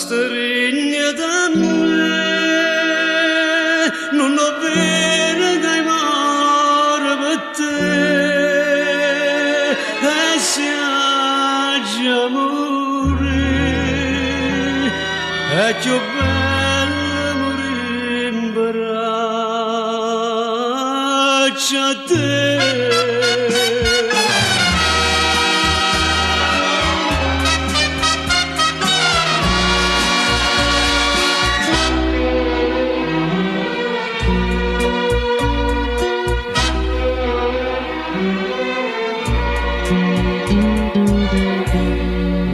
stringe da me, non ho bene che morre per te, e si aggia morire, è più bello morire in braccio a te.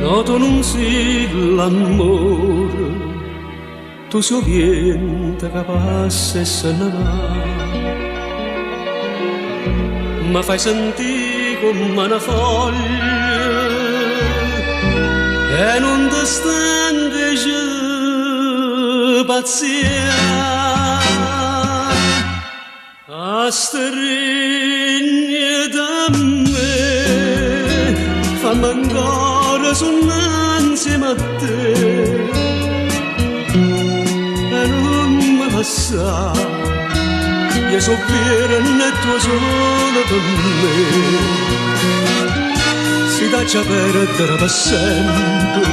Noto non si l'amore, tu si orienta che passa e se ne va, ma fai sentire come una foglia e non ti stanchi pazienza a stringe da me, fammi ancora sognare insieme a te e non mi passare, io soffrire nel tuo solo per me, si taccia perdere per sempre,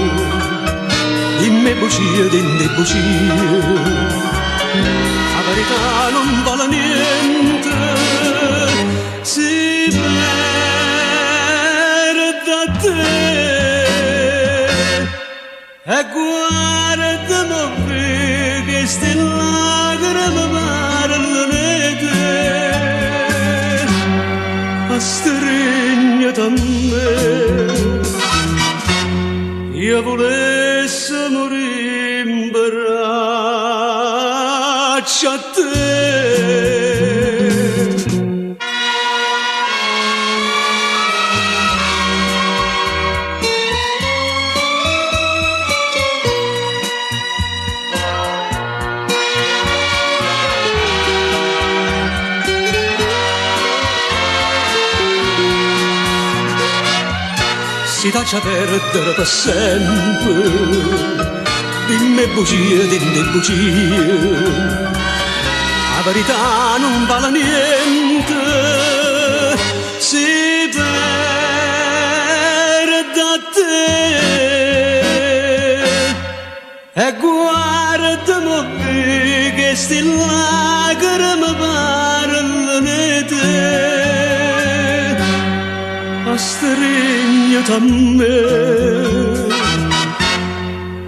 in me bugie, in te bugie, la verità non vale niente, si perde a te. E guardami che ste lacrime parlano di te, a stringere a me, io volessi morire in braccio a te. Si taccia perdere per sempre, in me bugie, in te bugie, la verità non vale niente, si perde a te, e guardami che sti lacrime parlano di te, a stringere a me,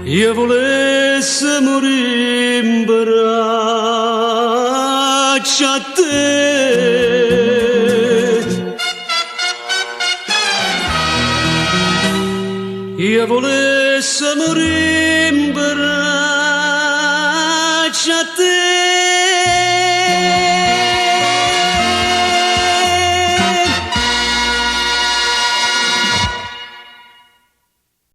io volessi morire in braccio a te. Io volessi morire in braccio a te.